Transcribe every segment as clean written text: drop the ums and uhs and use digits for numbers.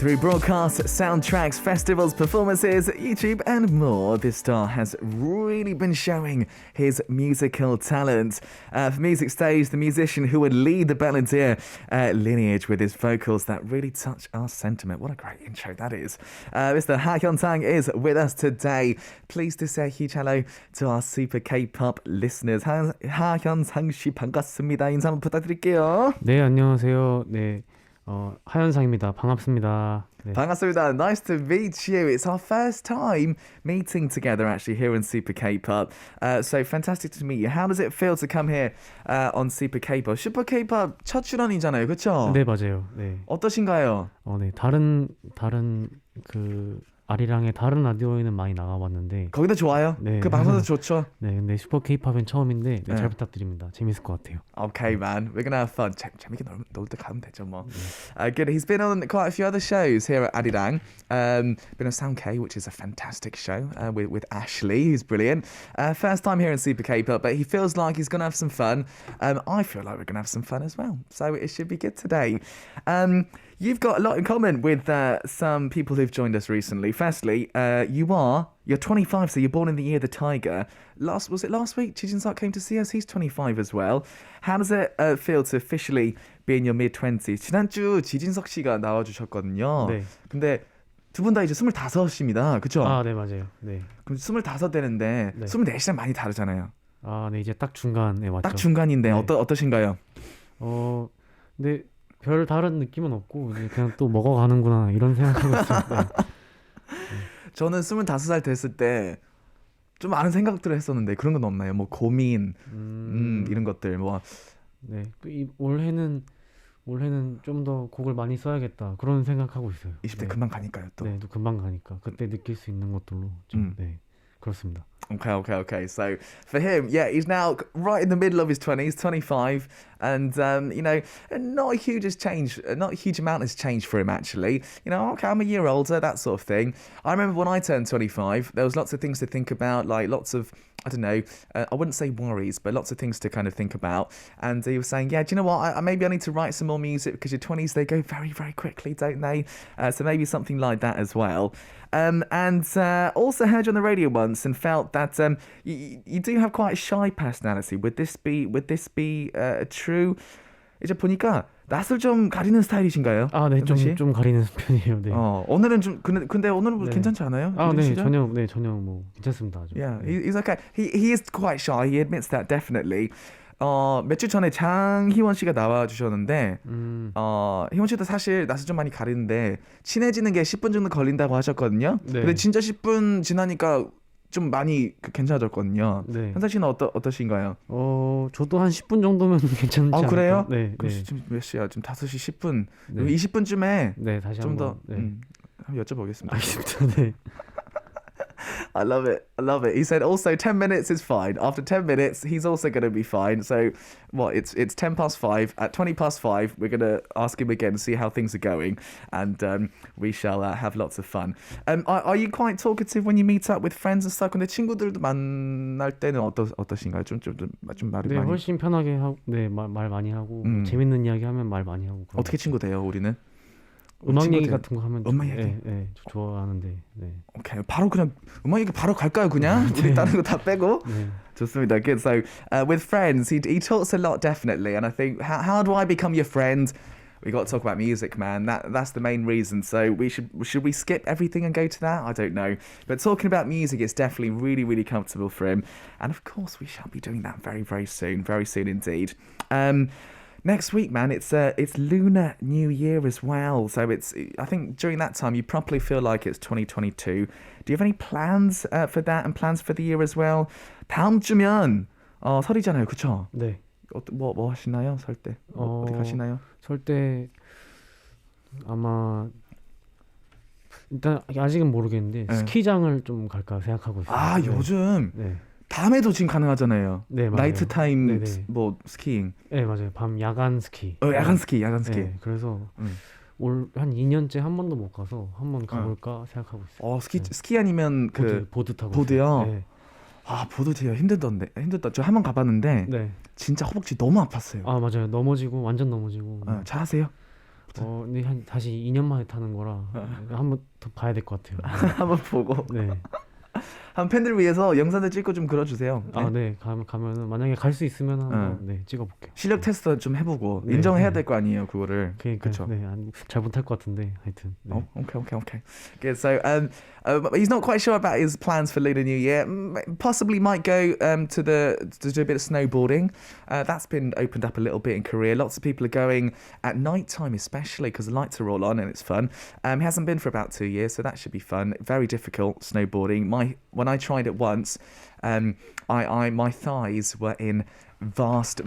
Through broadcasts, soundtracks, festivals, performances, YouTube and more, this star has really been showing his musical talent. For Music Stage, the musician who would lead the Balladeer lineage with his vocals that really touch our sentiment. What a great intro that is. Mr. Hyunsang is with us today. Pleased to say huge hello to our super K-pop listeners. 하현상 씨 반갑습니다. 인사 한번 부탁드릴게요. 네, 안녕하세요. 네. 하현상입니다. 반갑습니다. 네. 반갑습니다. Nice to meet you. It's our first time meeting together actually here in Super K-pop. So fantastic to meet you. How does it feel to come here on Super K-pop? Super K-pop 첫 출연이잖아요. 그렇죠? 네, 맞아요. 네. 어떠신가요? 네. 다른 아리랑의 다른 라디오에는 많이 나가봤는데 거기도 좋아요? 네. 그 방송도 좋죠? 네, 근데 슈퍼 K-팝은 처음인데 네, 잘 부탁드립니다. 재밌을 것 같아요. Okay, man. We're gonna have fun. 재밌게 놀 때 가면 되죠, 뭐. Good. He's been on quite a few other shows here at Arirang. Been on Sound K, which is a fantastic show with Ashley, who's brilliant. First time here in Super K-pop, but he feels like he's gonna have some fun. I feel like we're gonna have some fun as well. So it should be good today. You've got a lot in common with some people who've joined us recently. Firstly, you're 25, so you're born in the year of the tiger. Was it last week? Chijin-seok came to see us. He's 25 as well. How does it feel to officially be in your mid-20s? 지난주 지진석 씨가 나와주셨거든요. 네. 근데 두 분 다 이제 25입니다. 그쵸? 아, 네, 맞아요. 네. 그럼 25 되는데 네. 24시랑 많이 다르잖아요. 아, 네, 이제 딱 중간에 왔죠. 딱 중간인데 네. 어떠신가요? 근데 별 다른 느낌은 없고 이제 그냥 또 먹어가는구나 이런 생각하고 있어요. 네. 저는 25살 됐을 때 좀 많은 생각들을 했었는데 그런 건 없나요? 뭐 고민, 이런 것들 뭐. 네, 또 올해는 좀 더 곡을 많이 써야겠다 그런 생각하고 있어요. 20대 네. 금방 가니까요 또. 네, 또 금방 가니까 그때 느낄 수 있는 것들로 좀 네, 그렇습니다. Okay. So for him, yeah, he's now right in the middle of his 20s, 25, and not a huge amount has changed for him actually. Okay, I'm a year older, that sort of thing. I remember when I turned 25, there was lots of things to think about, like lots of, I don't know, I wouldn't say worries, but lots of things to kind of think about. And he was saying, yeah, do you know what? Maybe I need to write some more music because your 20s, they go very, very quickly, don't they? So maybe something like that as well. And also heard you on the radio once and felt that you do have quite a shy personality. Would this be true? 이제 보니까 낯을 좀 가리는 스타일이신가요? 아, 네, 좀 가리는 편이에요. 네. 오늘은 좀 근데 오늘은 네. 괜찮지 않아요? 아, 네, 전혀 뭐 괜찮습니다. 아주. Yeah, 네. he's okay. He is quite shy. He admits that definitely. 몇 주 전에 장희원 씨가 나와 주셨는데 희원 씨도 사실 낯을 좀 많이 가리는데 친해지는 게 10분 정도 걸린다고 하셨거든요. 네. 근데 진짜 10분 지나니까 좀 많이 괜찮아졌거든요. 네. 현상 씨는 어떠신가요? 저도 한 10분 정도면 괜찮지 않을까? 그래요? 네. 지금 몇 시야? 지금 5시 10분. 네. 20분쯤에 네, 다시 좀 더 한번 한번 여쭤보겠습니다. 알겠습니다. 네. I love it. He said also 10 minutes is fine. After 10 minutes, he's also going to be fine. So, it's 10 past 5. At 20 past 5, we're going to ask him again to see how things are going. And we shall have lots of fun. Are you quite talkative when you meet up with friends and stuff? 근데 친구들도 만날 때는 어떠신가요? 좀 말이 네, 많이. 훨씬 편하게 하고 말 많이 하고 재밌는 이야기 하면 말 많이 하고. 어떻게 친구 돼요, 우리는? 음악 얘기 같은 거 하면 음악 얘기? 네, 좋아하는데. 네. 오케이, 바로 그냥 음악 얘기 바로 갈까요, 그냥? 우리 다른 거 다 빼고. 네. 좋습니다. Good. So with friends, he talks a lot definitely, and I think how do I become your friend? We got to talk about music, man. That's the main reason. So should we skip everything and go to that? I don't know. But talking about music is definitely really, really comfortable for him, and of course we shall be doing that very, very soon indeed. Next week, man, it's Lunar New Year as well. So I think during that time you probably feel like it's 2022. Do you have any plans for that and plans for the year as well? 다음 주면 설이잖아요, 그렇죠? 네. 뭐 하시나요, 설 때? 어디 가시나요? 설 때 아마 일단 아직은 모르겠는데 네. 스키장을 좀 갈까 생각하고 있어요. 아, 네. 요즘 네. 밤에도 지금 가능하잖아요. 네, 맞아요. 나이트 타임 네네. 뭐 스키잉. 네, 맞아요. 밤 야간 스키. 야간 스키. 네, 그래서 올 한 2년째 한 번도 못 가서 한번 가볼까 생각하고 있어요. 스키 아니면 보드 타고. 보드요. 네. 아, 보드 되게 힘들다. 저 한 번 가봤는데 네. 진짜 허벅지 너무 아팠어요. 아, 맞아요. 완전 넘어지고. 잘하세요? 근데 다시 2년 만에 타는 거라 한번 더 봐야 될 것 같아요. 한번 보고 네. 한 팬들 위해서 영상도 찍고 좀 그려주세요. 네. 네. 가면은 만약에 갈 수 있으면 한번 네, 찍어볼게요. 실력 테스트 좀 해보고 네, 인정해야 네. 될 거 아니에요, 그거를. 그러니까 그렇죠. 네, 잘 못할 것 같은데 하여튼. 네. Oh, okay. Good. So, he's not quite sure about his plans for Lunar New Year. Possibly might go to do a bit of snowboarding. That's been opened up a little bit in Korea. Lots of people are going at night time, especially because the lights are all on and it's fun. He hasn't been for about 2 years, so that should be fun. Very difficult snowboarding. When I tried it once, my thighs were in vast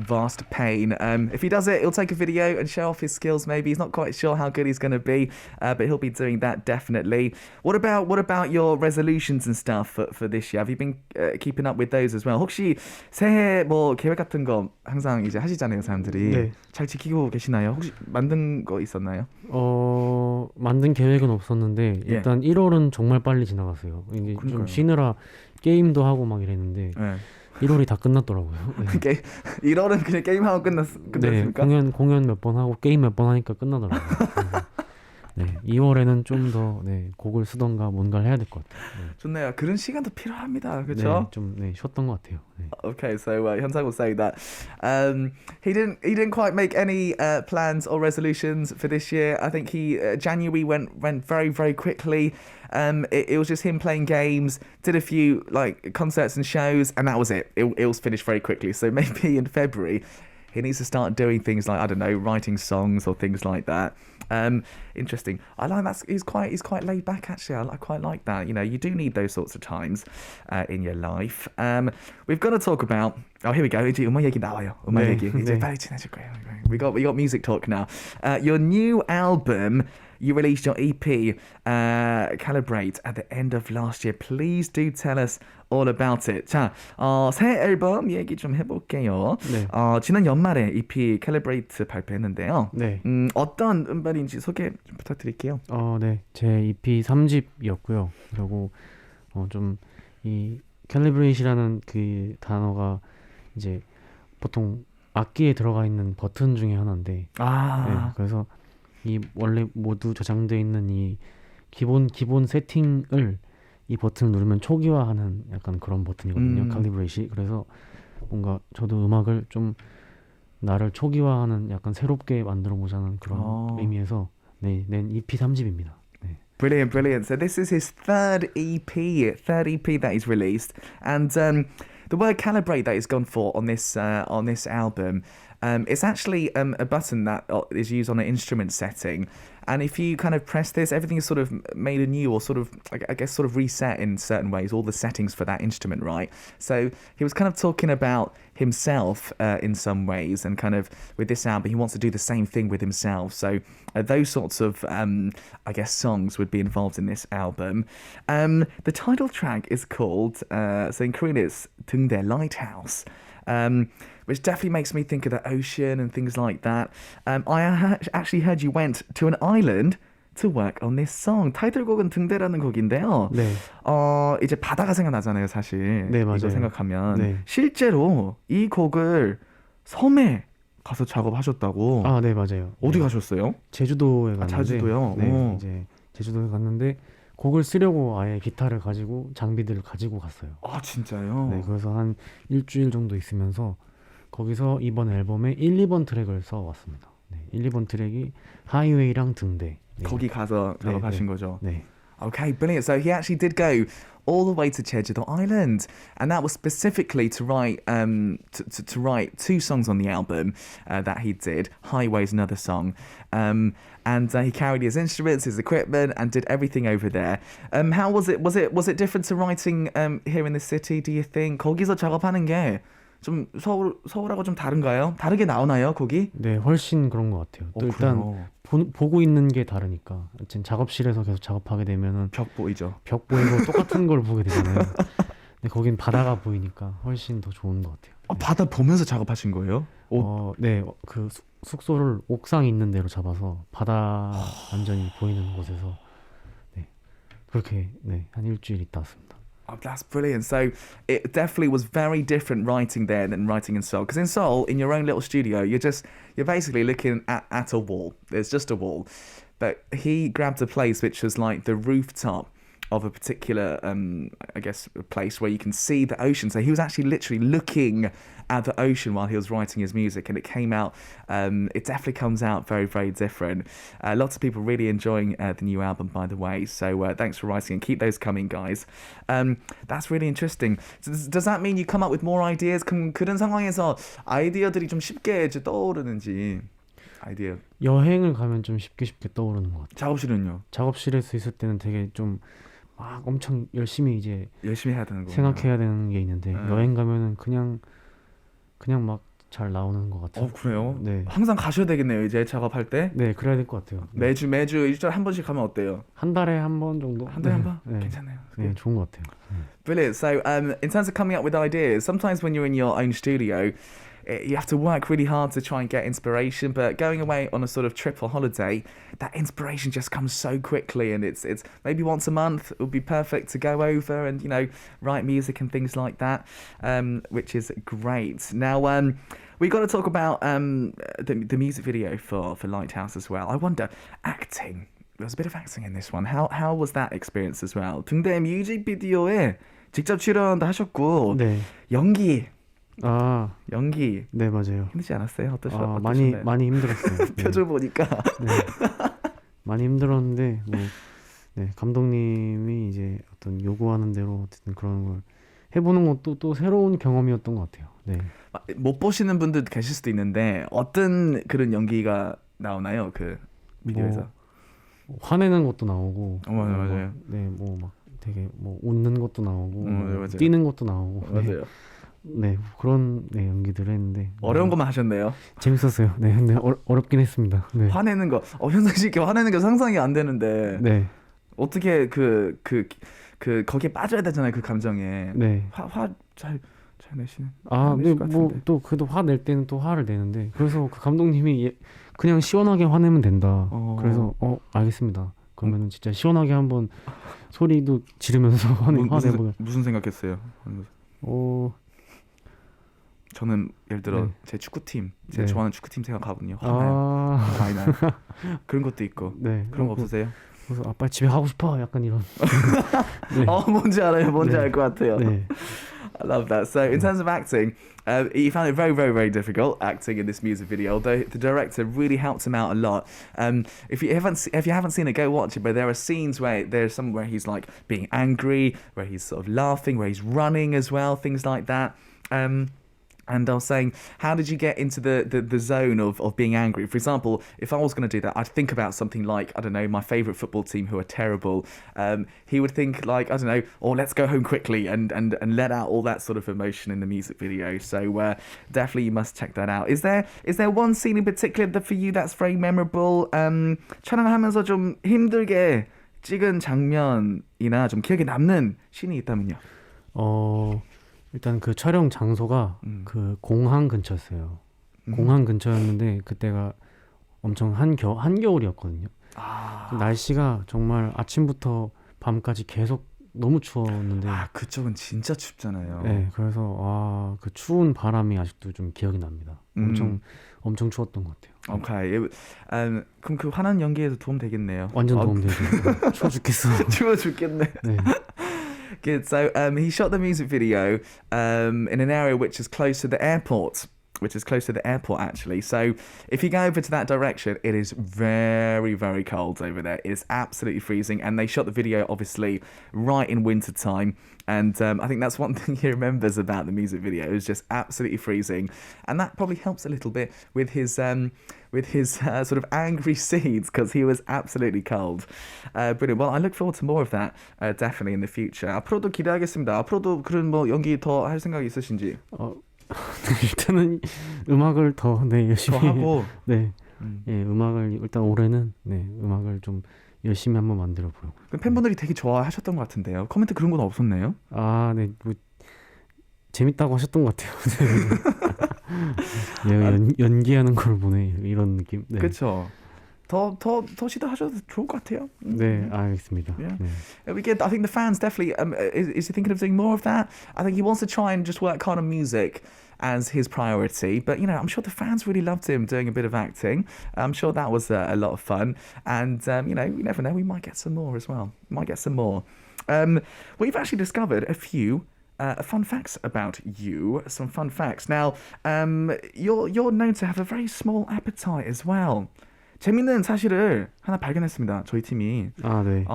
pain. If he does it, he'll take a video and show off his skills. Maybe he's not quite sure how good he's going to be, but he'll be doing that definitely. What about your resolutions and stuff for this year? Have you been keeping up with those as well? 혹시 새해 뭐 계획 같은 거 항상 이제 하시잖아요, 사람들이. 네. 잘 지키고 계시나요? 혹시 만든 거 있었나요? 만든 계획은 없었는데 일단 1월은 정말 빨리 지나갔어요. 이게 그러니까요. 좀 쉬느라 게임도 하고 막 이랬는데 네. 1월이 다 끝났더라고요. 네. 1월은 그냥 게임하고 네, 끝났습니까? 공연 몇 번 하고 게임 몇 번 하니까 끝나더라고요. 그래서 네, 2월에는 좀 더 곡을 쓰던가 뭔가를 해야 될 것 같아요. 네. 좋네요. 그런 시간도 필요합니다. 그렇죠? 좀 쉬었던 것 같아요. 네. Okay, so Hyunsang was saying that he didn't quite make any plans or resolutions for this year. I think January went very quickly. It was just him playing games, did a few like concerts and shows, and that was it. It was finished very quickly. So maybe in February he needs to start doing things like, I don't know, writing songs or things like that. Interesting. I like that. He's quite laid back actually. I quite like that. You know, you do need those sorts of times in your life. We've got to talk about. Oh, here we go. 이제 음악 얘기 나와요. 음악 얘기. 이제 빨리 친해질 거예요. We got music talk now. Your new album. You released your EP, Calibrate, at the end of last year. Please do tell us all about it. 자, 새 앨범 얘기 좀 해볼게요. 네. 지난 연말에 EP Calibrate 발표했는데요. 네. 어떤 음반인지 소개 좀 부탁드릴게요. 네. 제 EP 3집이었고요. 그리고 좀 이 캘리브레이트라는 그 단어가 이제 보통 악기에 들어가 있는 버튼 중에 하나인데 네, 그래서 이 원래 모두 저장되어 있는 이 기본 세팅을 이 버튼을 누르면 초기화하는 약간 그런 버튼이거든요. 칼리브레이시. 그래서 뭔가 저도 음악을 좀 나를 초기화하는 약간 새롭게 만들어 보자는 그런 의미에서 낸 EP 3집입니다. 네. Brilliant. So this is his third EP that he's released, and the word calibrate that he's gone for on this album. It's actually a button that is used on an instrument setting, and if you kind of press this, everything is sort of made anew, or sort of, I guess, sort of reset in certain ways, all the settings for that instrument, right? So he was kind of talking about himself in some ways, and kind of with this album, he wants to do the same thing with himself. So those sorts of, I guess, songs would be involved in this album. The title track is called, so in Korean it's 등대 Lighthouse. Which definitely makes me think of the ocean and things like that. I actually heard you went to an island to work on this song. 타이틀곡은 등대라는 곡인데요. 네. 이제 바다가 생각나잖아요, 사실. 네, 맞아요. 이거 생각하면. 네. 실제로 이 곡을 섬에 가서 작업하셨다고. 네, 맞아요. 어디 네. 가셨어요? 제주도에 갔는데. 제주도요? 네, 이제 제주도에 갔는데 곡을 쓰려고 아예 기타를 가지고 장비들을 가지고 갔어요. 진짜요? 네, 그래서 한 일주일 정도 있으면서 거기서 이번 앨범에 1, 2번 트랙을 써왔습니다. 네, 1, 2번 트랙이 하이웨이랑 등대. 네. 거기 가서 작업하신 거죠? 네. Okay, brilliant. So he actually did go all the way to Jeju-do Island, and that was specifically to write to write 2 songs on the album that he did. Highway's another song, and he carried his instruments, his equipment, and did everything over there. How was it? Was it different to writing here in the city? Do you think 거기서 작업하는 게 좀 서울하고 좀 다른가요? 다르게 나오나요, 곡이? 네, 훨씬 그런 것 같아요. 또 일단 보고 있는 게 다르니까 작업실에서 계속 작업하게 되면은 벽 보이죠? 벽 보이고 똑같은 걸 보게 되잖아요. 근데 거긴 바다가 보이니까 훨씬 더 좋은 것 같아요. 바다 보면서 작업하신 거예요? 네, 그 숙소를 옥상 있는 데로 잡아서 바다 완전히 보이는 곳에서 그렇게 한 일주일 있다 왔습니다. Oh, that's brilliant. So it definitely was very different writing there than writing in Seoul. Because in Seoul, in your own little studio, you're basically looking at a wall. There's just a wall. But he grabbed a place which was like the rooftop of a particular, I guess, a place where you can see the ocean. So he was actually literally looking at the ocean while he was writing his music, and it came out, it definitely comes out very, very different. Lots of people really enjoying the new album, by the way. So thanks for writing, and keep those coming, guys. That's really interesting. Does that mean you come up with more ideas? 그런 상황에서 아이디어들이 좀 쉽게 이제 떠오르는지. 아이디어. 여행을 가면 좀 쉽게 떠오르는 것 같아요. 작업실은요? 작업실에서 있을 때는 되게 좀 막 엄청 열심히 이제 열심히 해야 되는 거 생각해야 되는 게 있는데 여행 가면은 그냥 막 잘 나오는 것 같아요. 그래요? 네. 항상 가셔야 되겠네요, 이제 작업할 때. 네, 그래야 될 것 같아요. 네. 매주 일주일에 한 번씩 가면 어때요? 한 달에 한 번 정도? 한 달에 한 번? 네. 괜찮아요. 네, 좋은 것 같아요. Brilliant. So, in terms of coming up with ideas, sometimes when you're in your own studio, you have to work really hard to try and get inspiration, but going away on a sort of trip or holiday, that inspiration just comes so quickly, and it's maybe once a month it would be perfect to go over and, you know, write music and things like that, which is great. Now, we got to talk about the music video for Lighthouse as well. I wonder, acting. There was a bit of acting in this one. How was that experience as well? 근데 뮤직비디오에 직접 출연도 하셨고, 네. 연기. 연기. 네, 맞아요. 힘들지 않았어요? 많이 힘들었어요. 네. 표정 보니까. 네. 많이 힘들었는데 네, 감독님이 이제 어떤 요구하는 대로 어쨌든 그런 걸 해보는 것도 또 새로운 경험이었던 것 같아요. 네. 못 보시는 분들도 계실 수도 있는데 어떤 그런 연기가 나오나요? 그 비디오에서? 화내는 것도 나오고. 맞아요. 네, 막 되게 웃는 것도 나오고, 맞아요. 뛰는 것도 나오고. 맞아요. 네, 그런 연기들을 했는데 어려운 것만 하셨네요. 재밌었어요. 네, 근데 어렵긴 했습니다. 네. 화내는 거, 현상 씨 이렇게 화내는 거 상상이 안 되는데. 네. 어떻게 거기에 빠져야 되잖아요, 그 감정에. 네. 잘 내시는. 네, 또 그래도 화낼 때는 또 화를 내는데, 그래서 그 감독님이 그냥 시원하게 화내면 된다. 그래서 알겠습니다. 그러면은 진짜 시원하게 한번 소리도 지르면서 화내보면. 무슨 생각했어요? 저는 예를 들어 제 축구팀, 제가 좋아하는 축구팀 생각하거든요. 화나요. 많이 나요. 그런 것도 있고. 네. 그런 거 없으세요? 그래서 아빠 집에 가고 싶어. 약간 이런. 네. 뭔지 알아요. 뭔지 알 것 같아요. 네. I love that. So in terms of acting, he found it very, very, very difficult acting in this music video. Although the director really helped him out a lot. If you haven't seen it, go watch it. But there are scenes where there's some where he's like being angry, where he's sort of laughing, where he's running as well, things like that. And I was saying, how did you get into the zone of being angry? For example, if I was going to do that, I'd think about something like, I don't know, my favourite football team who are terrible. He would think like, I don't know, let's go home quickly and let out all that sort of emotion in the music video. So definitely you must check that out. Is there one scene in particular that for you that's very memorable? 촬영하면서 좀 힘들게 찍은 장면이나 좀 기억에 남는 씬이 있다면요? 일단 그 촬영 장소가 그 공항 근처였어요. 공항 근처였는데 그때가 엄청 한겨울이었거든요. 날씨가 정말 아침부터 밤까지 계속 너무 추웠는데. 그쪽은 진짜 춥잖아요. 네, 그래서 그 추운 바람이 아직도 좀 기억이 납니다. 엄청 추웠던 것 같아요. 오케이. 그럼 그 화난 연기에도 도움 되겠네요. 완전 도움 되죠. 추워 죽겠어. 추워 죽겠네. 네. Good. So he shot the music video in an area which is close to the airport. Actually. So if you go over to that direction, it is very, very cold over there. It is absolutely freezing. And they shot the video, obviously, right in winter time. And I think that's one thing he remembers about the music video. It was just absolutely freezing. And that probably helps a little bit with his sort of angry scenes, because he was absolutely cold. Brilliant. Well, I look forward to more of that, definitely in the future. 앞으로도 기대하겠습니다. 앞으로도 그런 연기 더 할 생각이 있으신지? 일단은 음악을 더 열심히 더 하고. 네. 음악을 일단 올해는 음악을 좀 열심히 한번 만들어 보려고. 팬분들이 되게 좋아하셨던 것 같은데요. 코멘트 그런 건 없었나요? 네. 재밌다고 하셨던 것 같아요. 얘가 연기하는 걸 보네, 이런 느낌. 네. 그렇죠. 더 시도하셔도 좋을 것 같아요. 네, 알겠습니다. Yeah. 네. It'll be good. I think the fans definitely. Is he thinking of doing more of that? I think he wants to try and just work hard on music as his priority. But you know, I'm sure the fans really loved him doing a bit of acting. I'm sure that was a lot of fun. And you know, you never know. We might get some more as well. Might get some more. We've actually discovered a few. Fun facts about you. Some fun facts. Now, you're known to have a very small appetite as well. 재밌는 사실을 하나 발견했습니다. 저희 팀이 아, 네.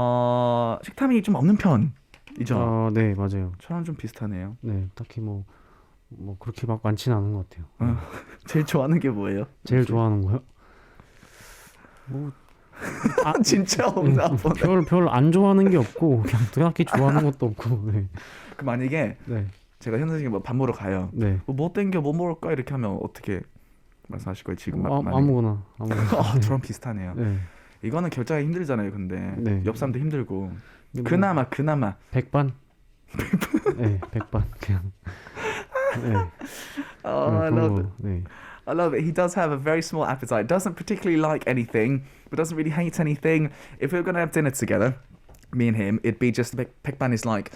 식탐이 좀 없는 편이죠. 네, 맞아요. 저랑 좀 비슷하네요. 네, 딱히 뭐 그렇게 막 많지는 않은 것 같아요. 제일 좋아하는 게 뭐예요? 제일 좋아하는 거요? 뭐 진짜 없나 보네. 별로 안 좋아하는 게 없고 그냥 딱히 좋아하는 것도 없고. 네. 그 만약에 네. 제가 현선이가 뭐 밥 먹으러 가요. 네. 뭐 땡겨 뭐 먹을까 이렇게 하면 어떻게 말씀하실 거예요? 지금 아무거나. 저랑 비슷하네요. 네. 이거는 결정하기 힘들잖아요. 근데 네. 옆 사람도 힘들고 뭐, 그나마 백반. 네, 백반 그냥. 네. I love it. 네. I love it. He does have a very small appetite. Doesn't particularly like anything, but doesn't really hate anything. If we were going to have dinner together, me and him, it'd be just Baekban is like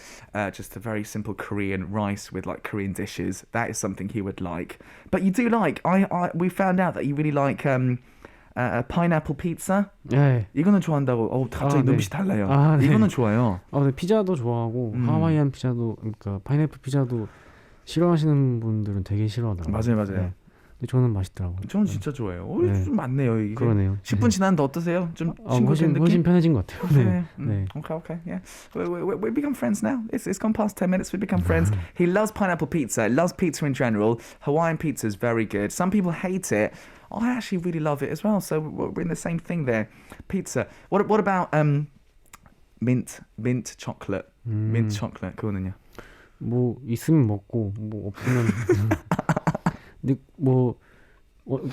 just a very simple Korean rice with like Korean dishes. That is something he would like. But you do like we found out that you really like pineapple pizza. 네. 이거는 좋아한다고. 갑자기 네. 눈빛이 달라요. 네. 이거는 좋아요. 네, 피자도 좋아하고 하와이안 피자도 그러니까 파인애플 피자도 싫어하시는 분들은 되게 싫어하더라고요. 맞아요. 네. 근데 저는 맛있더라고요. 저는 진짜 좋아해요. 네. 좀 많네요. 이게. 그러네요. 10분 지났는데 어떠세요? 좀 훨씬 편해진 것 같아요. 네. 네. Okay, yeah. We become friends now. It's gone past 10 minutes. We become friends. He loves pineapple pizza. Loves pizza in general. Hawaiian pizza is very good. Some people hate it. I actually really love it as well. So we're in the same thing there. Pizza. What about mint chocolate? Mint chocolate. 그거는요? 뭐 있으면 먹고 뭐 없으면 근데 뭐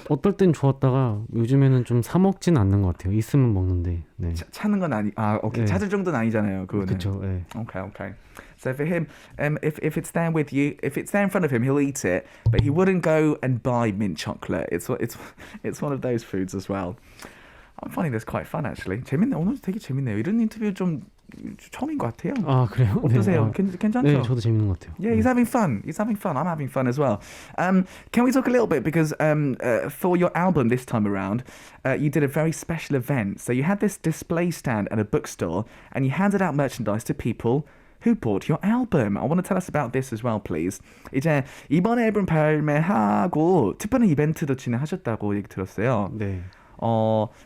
어떨 땐 좋았다가 요즘에는 좀 사 먹진 않는 것 같아요. 있으면 먹는데. 네. 찾는 건 오케이. 네. 찾을 정도는 아니잖아요. 그거는. 그렇죠. 네. Okay. So for him, if it's there with you, if it's there in front of him, he'll eat it, but he wouldn't go and buy mint chocolate. It's one of those foods as well. I'm finding this quite fun actually. 재밌네. 오늘 되게 재밌네요. 이런 인터뷰 좀 처음인 것 같아요. 그래요? 어떠세요? 네. 괜찮죠? 네, 저도 재밌는 것 같아요. Yeah, he's having fun. I'm having fun as well. Can we talk a little bit because for your album this time around, you did a very special event. So you had this display stand at a bookstore, and you handed out merchandise to people who bought your album. I want to tell us about this as well, please. 이제 이번 앨범 발매하고 특별한 이벤트도 진행하셨다고 얘기 들었어요. 네.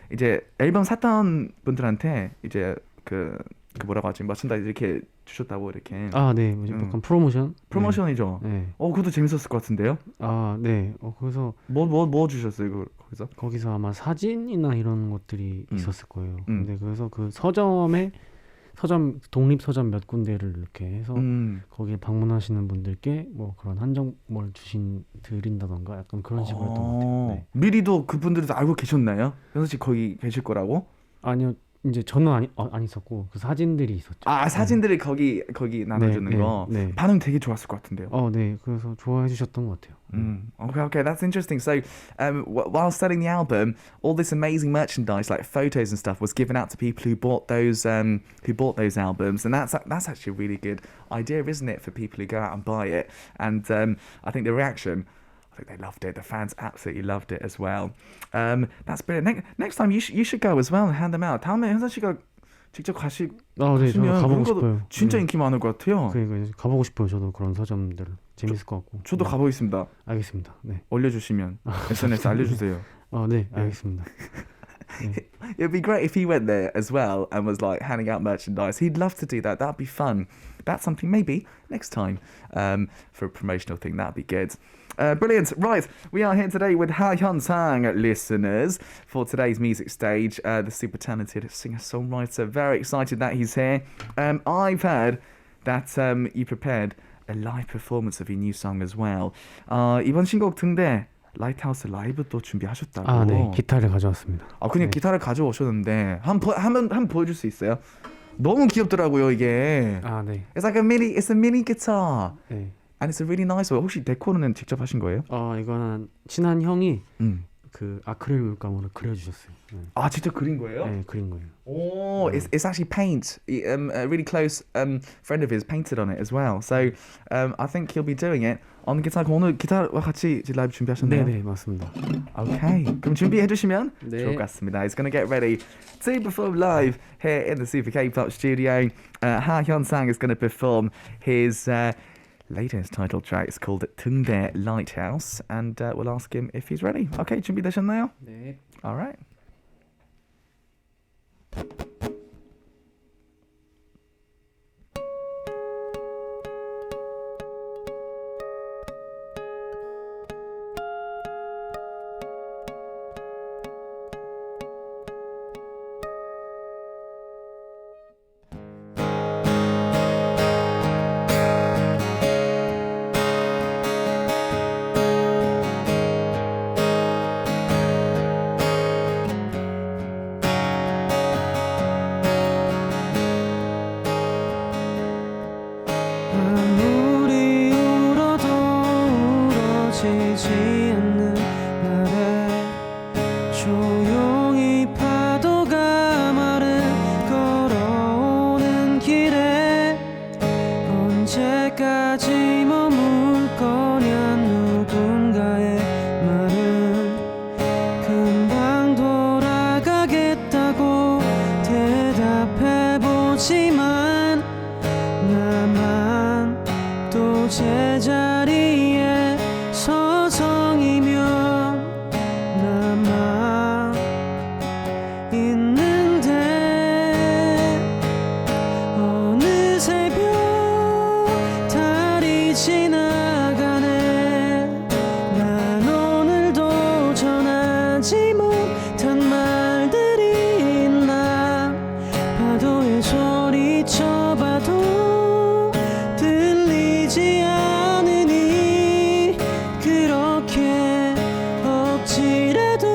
이제 앨범 샀던 분들한테 이제 그 뭐라고 하지? 머천다이즈 이렇게 주셨다고 이렇게. 네. 약간 프로모션이죠. 네. 그것도 재밌었을 것 같은데요. 네. 거기서 뭐 주셨어요? 거기서 아마 사진이나 이런 것들이 있었을 거예요. 근데 그래서 그 서점 독립 서점 몇 군데를 이렇게 해서 거기에 방문하시는 분들께 뭐 그런 한정뭘 드린다던가 약간 그런 식으로 했던 것 같아요. 네. 미리도 그분들도 알고 계셨나요? 현수 씨 거기 계실 거라고? 아니요. 이제 저는 안 있었고 그 사진들이 있었죠. 사진들이 거기 나눠주는 거. 네. 반응 되게 좋았을 것 같은데요. 네. 그래서 좋아해 주셨던 것 같아요. Okay, that's interesting. So, while selling the album, all this amazing merchandise, like photos and stuff, was given out to people who bought those albums, and that's actually a really good idea, isn't it, for people who go out and buy it? And I think the reaction. I think they loved it. The fans absolutely loved it as well. That's brilliant. Next time you should go as well and hand them out. 다음에 현선 씨가 직접 네, 저도 가보고 싶어요. 진짜 인기 많을 것 같아요. 그러니까 가보고 싶어요. 저도 그런 서점들 재밌을 것 같고. 저도 가보겠습니다. 알겠습니다. 네. 올려주시면 SNS 알려주세요. 네, 알겠습니다. It'd be great if he went there as well and was like handing out merchandise. He'd love to do that. That'd be fun. That's something maybe next time for a promotional thing. That'd be good. Brilliant. Right, we are here today with Hyunsang listeners for today's music stage. The super talented singer-songwriter. Very excited that he's here. I've heard that you prepared a live performance of your new song as well. 이번 신곡 등대 라이트하우스 라이브 또 준비하셨다고. 네, 기타를 가져왔습니다. 그냥 네. 기타를 가져오셨는데 한번 보여줄 수 있어요? 너무 귀엽더라고요 이게. 네. It's like it's a mini guitar. 네. And it's a really nice one. 혹시 데코는 직접 하신 거예요? 이거는 친한 형이 그 아크릴 물감으로 그려주셨어요. 네. 아, 직접 그린 거예요? 네, 그린 거예요. Oh, it's actually paint. A really close friend of his painted on it as well. So I think he'll be doing it on guitar. 그럼 오늘 기타와 같이 이제 라이브 준비하셨나요? 네, 맞습니다. Okay. 그럼 준비해 주시면 네. 좋을 것 같습니다. He's going to get ready to perform live here in the Super K-pop studio. Hyunsang is going to perform his latest title track. It's called Tungdae Lighthouse, and we'll ask him if he's ready. Okay, 준비되셨나요? 네. All right. 아무리 울어도 울어지지 않는 날에 조용히 파도가 말을 걸어오는 길에 언제까지 머물 거냐 누군가의 말은 금방 돌아가겠다고 대답해보지만 나만 또 제자리에 서성이며 남아 있는데 어느새 달이 지나가네. 난 오늘도 전하지 못한 말들이 있나. 파도에 소리쳐봐도 들리지 않으니 그렇게 억지라도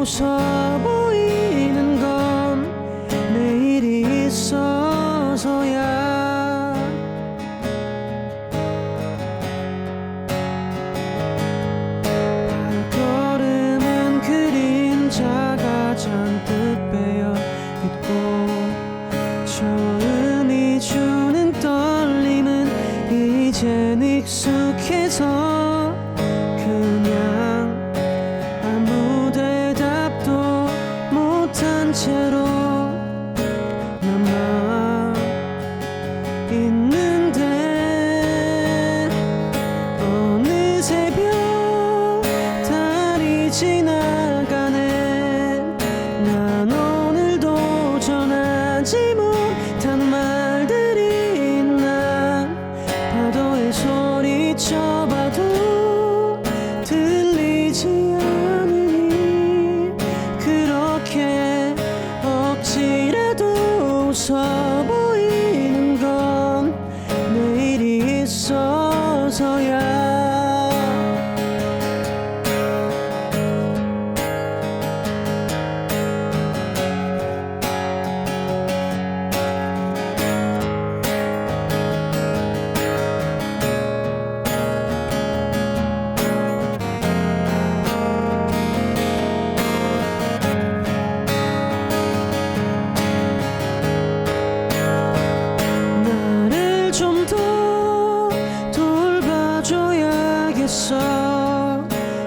웃어 보이는 건 내일이 있어서야. 발걸음엔 그림자가 잔뜩 빼여 있고 처음이 주는 떨림은 이젠 익숙해서 그냥 아무 대답도 못한 채로 남아 있는데 어느새 달이 지나가네. 난 오늘도 전하지 못한 말들이 있나. 파도에 소리쳐봐도 들리지 않으니 그렇게 억지라도 웃어 보이는 건 내일이 있어서야. 나를 좀 더 돌봐줘야겠어.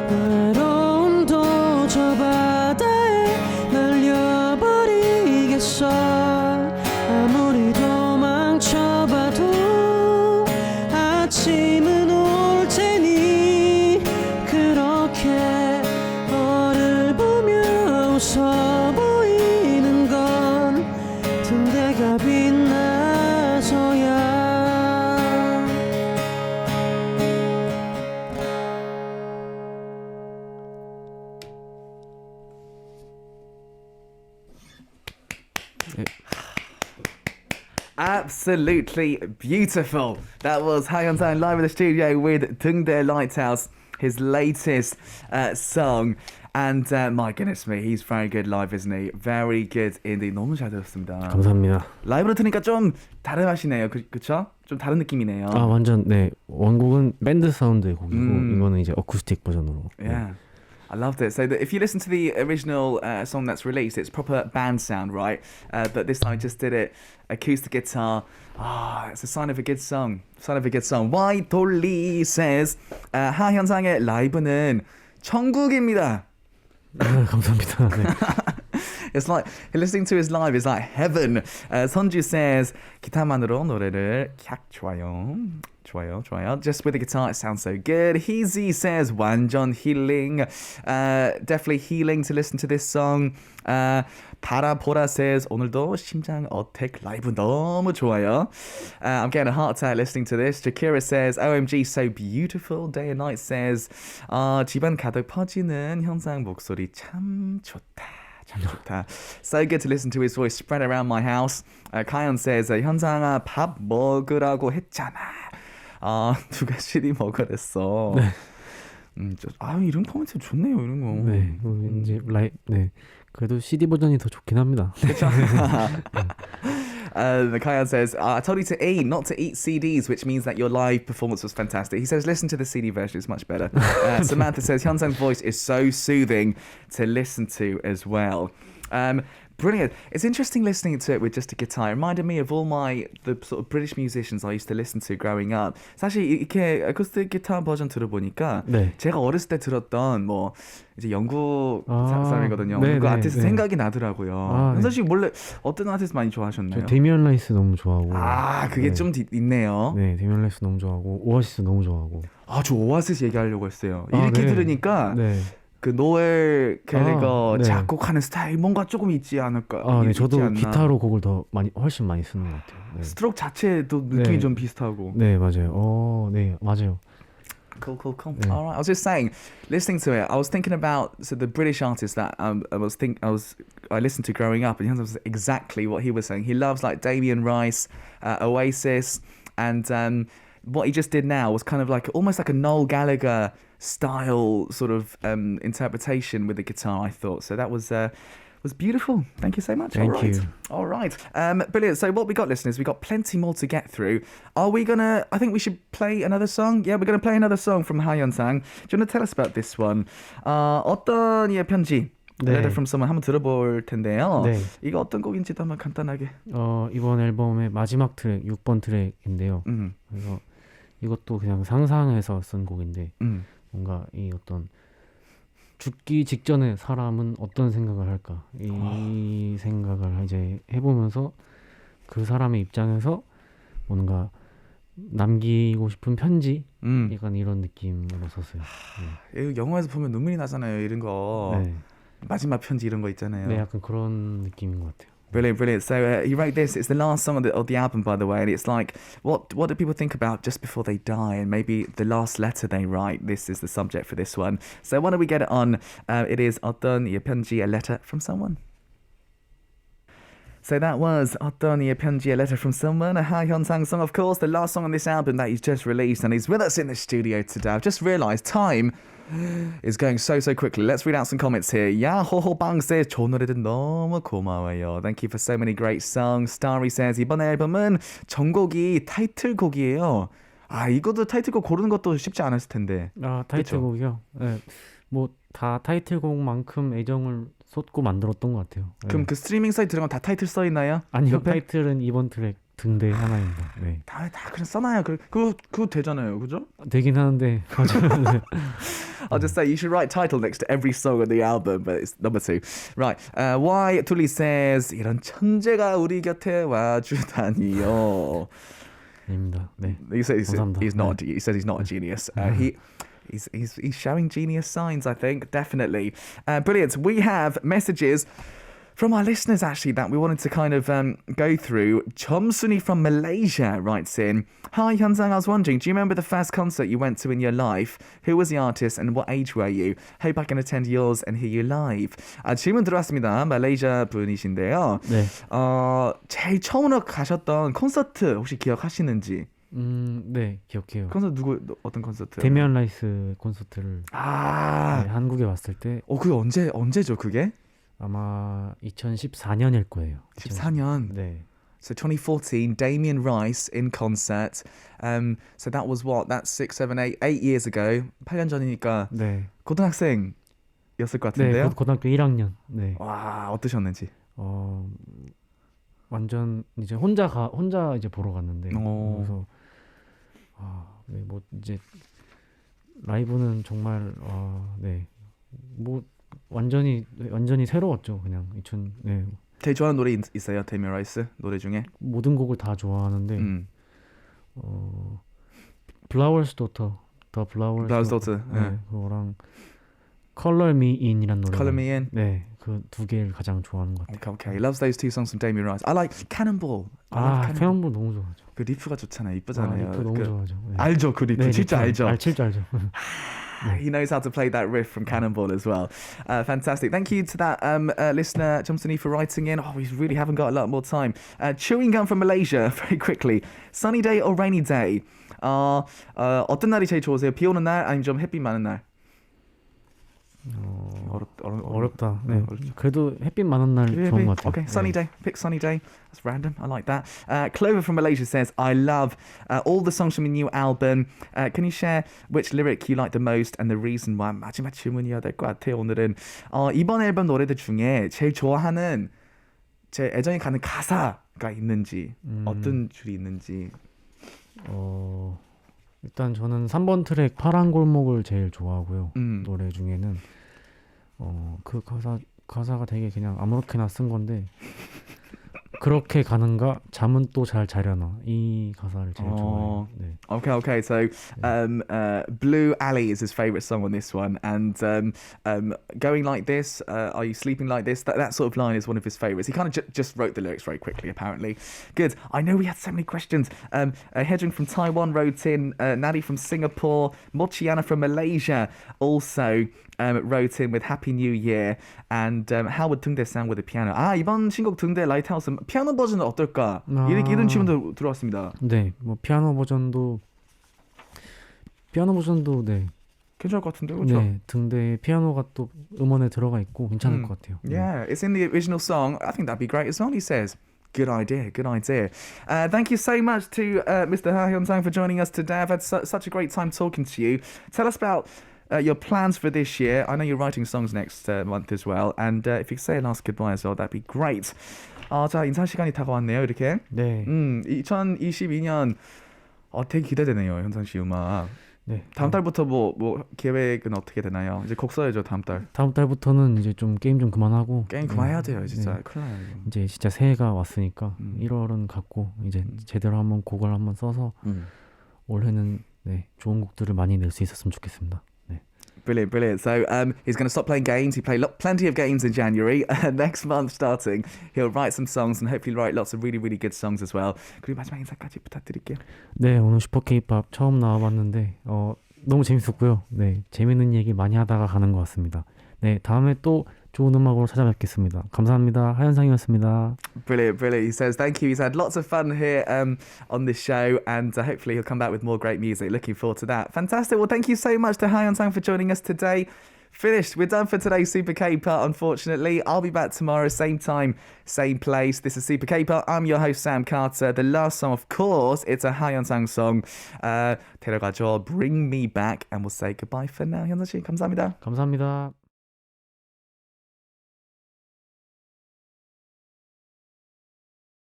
외로움도 저 바다에 날려버리겠어. 아무리 도망쳐봐도 아침은 올 테니 그렇게 너를 보며 웃어 보이는 건 등대가 빛나서야. Absolutely beautiful. That was Hyunsang live in the studio with Tungdae Lighthouse, his latest song. And my goodness me, he's very good live, isn't he? Very good indeed. 너무 잘 들었습니다. 감사합니다. 라이브로 들으니까 좀 다른 맛이네요. 그쵸? 좀 다른 느낌이네요. 완전 네. 원곡은 밴드 사운드의 곡이고 이거는 이제 어쿠스틱 버전으로. Yeah. I loved it. So if you listen to the original song that's released, it's proper band sound, right? But this time I just did it acoustic guitar. It's a sign of a good song. Sign of a good song. Why Dolly says 하현상의 라이브는 천국입니다. 감사합니다. 네. It's like listening to his live is like heaven. 선주 says 기타만으로 노래를 캬 좋아요. 좋아요. Just with the guitar, it sounds so good. Heezy says 완전 healing. Definitely healing to listen to this song. 바라보라 says 오늘도 심장 어택 라이브 너무 좋아요. I'm getting a heart attack listening to this. Shakira says OMG so beautiful. Day and Night says 집안 가득 퍼지는 현상 목소리 참 좋다. 참 좋다. So good to listen to his voice spread around my house. Kayon says 현상아 밥 먹으라고 했잖아. 누가 CD 먹으랬어. 네. 이런 코멘트 좋네요, 이런 거. 네, 왠지 네. 그래도 CD 버전이 더 좋긴 합니다. 그렇죠. Kayan says, I told you to eat, not to eat CDs, which means that your live performance was fantastic. He says, listen to the CD version, it's much better. Samantha says, Hyunsang's voice is so soothing to listen to as well. Brilliant. It's interesting listening to it with just a guitar. It reminded me of all the sort of British musicians I used to listen to growing up. 사실 이렇게 어쿠스틱 기타 버전 들어보니까 네. 제가 어렸을 때 들었던 이제 영국 사람이거든요. 그 아티스트 생각이 나더라고요. 현서 씨 원래 어떤 아티스트 많이 좋아하셨나요? 저 데미안 라이스 너무 좋아하고. 그게 좀 있네요. 네, 데미안 라이스 너무 좋아하고 오아시스 너무 좋아하고. 저 오아시스 얘기하려고 했어요. 이렇게 들으니까 그 노엘 갤리거 작곡하는 스타일 뭔가 조금 있지 않을까? 네, 저도 기타로 곡을 훨씬 많이 쓰는 것 같아요. 네. 스트로크 자체도 느낌이 좀 비슷하고. 네, 맞아요. 네, 맞아요. Cool. 네. All right. I was just saying, listening to it, I was thinking about the British artists that I listened to growing up, and he was exactly what he was saying. He loves like Damien Rice, Oasis, and what he just did now was kind of like almost like a Noel Gallagher style sort of interpretation with the guitar, I thought. So that was beautiful. Thank you so much. Thank you. All right. Brilliant. So what we got, listeners, we got plenty more to get through. Are we gonna, I think we should play another song. Yeah, we're gonna play another song from Hyunsang. Do you want to tell us about this one? 어떤 이의 편지? Letter from Someone 한번 들어볼 텐데요. 네. 이거 어떤 곡인지도 한번 간단하게. 이번 앨범의 마지막 트랙 6번 트랙인데요. 그래서 이것도 그냥 상상해서 쓴 곡인데 뭔가 이 어떤 죽기 직전에 사람은 어떤 생각을 할까 이 생각을 이제 해보면서 그 사람의 입장에서 뭔가 남기고 싶은 편지 약간 이런 느낌으로 썼어요. 네. 영화에서 보면 눈물이 나잖아요, 이런 거. 네. 마지막 편지 이런 거 있잖아요. 네, 약간 그런 느낌인 것 같아요. Brilliant. So he wrote this. It's the last song of the album, by the way, and it's like, what do people think about just before they die, and maybe the last letter they write. This is the subject for this one. So why don't we get it on? It is 어떤 이의 편지, a letter from someone. So that was 어떤 이의 편지, a letter from someone, a Hyunsang song, of course, the last song on this album that he's just released, and he's with us in the studio today. I've just realised time is going so quickly. Let's read out some comments here. 야호호방 says 좋은 노래들 너무 고마워요. Thank you for so many great songs. Starry says 이번 앨범은 전곡이 타이틀곡이에요. 이것도 타이틀곡 고르는 것도 쉽지 않았을 텐데. 타이틀곡이요? 네. 뭐 다 타이틀곡만큼 애정을 쏟고 만들었던 것 같아요. 그럼 그 스트리밍 사이트 들어가면 다 타이틀 써 있나요? 아니요, 타이틀은 이번 트랙 등대 하나입니다. 네. 다 그냥 써놔요. 그거 되잖아요, 그죠? 되긴 하는데. I'll just say you should write title next to every song on the album, but it's number 2. Right. Why Tully says 이런 천재가 우리 곁에 와주다니요. 아닙니다. 네. He says 감사합니다. he's not. He says he's not a genius. He's showing genius signs, I think, definitely. Brilliant. We have messages from our listeners, actually, that we wanted to kind of go through. Chomsuni from Malaysia writes in, Hi, Hyunsang, I was wondering, do you remember the first concert you went to in your life? Who was the artist and what age were you? Hope I can attend yours and hear you live. 질문 들어왔습니다. 말레이시아 분이신데요. 네. 제일 처음으로 가셨던 콘서트 혹시 기억하시는지? 네, 기억해요. 콘서트 어떤 콘서트? 데미안 라이스 콘서트를 네, 한국에 왔을 때. 그게 언제죠, 그게? 아마 2014년일 거예요. 14년. 네. So 2014, Damien Rice in concert. So that was what? That's 6, 7, 8 years ago. 8년 전이니까. 네. 고등학생. 것 네, 같은데요. 고등학교 1학년. 네. 와, 어떠셨는지. 완전 이제 혼자 이제 보러 갔는데 그래서 네, 뭐 이제 라이브는 정말 네. 뭐 완전히 새로웠죠. 그냥 네. 제일 좋아하는 노래 있어요? 데미 라이스 노래 중에? 모든 곡을 다 좋아하는데 Flowers Daughter, The Flowers Flowers Daughter. Daughter. 네, 그거랑 Color Me In이란 노래. Color Me In. 네, 그 두 개를 가장 좋아하는 것 같아요. Okay. Loves those two songs from Damien Rice. I like Cannonball. 캐논볼 너무 좋아하죠. 그 리프가 좋잖아요. 이쁘잖아요. 리프 너무 좋아하죠. 네. 알죠, 그 리프. 네, 진짜 알죠. 진짜 알죠. He knows how to play that riff from Cannonball as well. Fantastic. Thank you to that listener, Jomsuni, for writing in. We really haven't got a lot more time. Chewing gum from Malaysia, very quickly. Sunny day or rainy day? 어떤 날이 제일 좋으세요? 비 오는 날 아니면 좀 햇빛 많은 날? 어렵다. 네. 그래도 햇빛 많은 날 좋은 것 같아요. Okay, sunny day. Pick sunny day. That's random. I like that. Clover from Malaysia says, I love all the songs from the new album. Can you share which lyric you like the most and the reason why? 마지막 질문이어야 될 것 같아요. 오늘은 이번 앨범 노래들 중에 제일 좋아하는 제 애정이 가는 가사가 있는지 어떤 줄이 있는지. 일단 저는 3번 트랙 파란 골목을 제일 좋아하고요. 노래 중에는 그 가사가 되게 그냥 아무렇게나 쓴 건데 그렇게 가는가 잠은 또 잘 자려나 이 가사를 제일 좋아해요. 네. Okay. So, Blue Alley is his favorite song on this one, and going like this, are you sleeping like this? That sort of line is one of his favorites. He kind of just wrote the lyrics very quickly, apparently. Good. I know we had so many questions. Hedring from Taiwan wrote in. Nadi from Singapore. Mochiana from Malaysia also wrote in with Happy New Year. And how would 등대 sound with the piano? 이번 신곡 등대 라이트하우스 피아노 버전은 어떨까? 이런 질문도 들어왔습니다. 네, 뭐 피아노 버전도 네. 괜찮을 것 같은데, 그렇죠? 네, 등대 피아노가 또 음원에 들어가 있고 괜찮을 것 같아요. Yeah, it's in the original song. I think that'd be great as well, he says. Good idea. Thank you so much to Mr. Hyunsang for joining us today. I've had such a great time talking to you. Tell us about your plans for this year. I know you're writing songs next month as well. And if you could say a last goodbye as well, that'd be great. 자, 인사 시간이 다가왔네요, 이렇게. 네. 2022년 되게 기대되네요, 현상 씨 음악. 네. 다음 달부터 뭐 계획은 어떻게 되나요? 이제 곡 써야죠, 다음 달. 다음 달부터는 이제 좀 게임 좀 그만하고 게임 그만해야 돼요, 진짜. 네. 큰일 나요. 이제 진짜 새해가 왔으니까 1월은 갖고 이제 제대로 한번 곡을 한번 써서 올해는 네, 좋은 곡들을 많이 낼 수 있었으면 좋겠습니다. 네. Brilliant. So he's going to stop playing games. He played plenty of games in January. Next month starting, he'll write some songs and hopefully write lots of really, really good songs as well. 그리고 마지막 인사까지 부탁드릴게요. 네, 오늘 슈퍼 K-팝 처음 나와봤는데 너무 재밌었고요. 네, 재밌는 얘기 많이 하다가 가는 것 같습니다. 네, 다음에 또 좋은 음악으로 찾아뵙겠습니다. 감사합니다. 하현상이었습니다. Brilliant. He says thank you. He's had lots of fun here on this show and hopefully he'll come back with more great music. Looking forward to that. Fantastic. Well, thank you so much to Hyunsang for joining us today. Finished. We're done for today's Super K-Part, unfortunately. I'll be back tomorrow, same time, same place. This is Super K-Part. I'm your host, Sam Carter. The last song, of course, it's a Hyunsang song. 데려가죠. Bring Me Back. And we'll say goodbye for now. 현상 씨, 감사합니다. 감사합니다.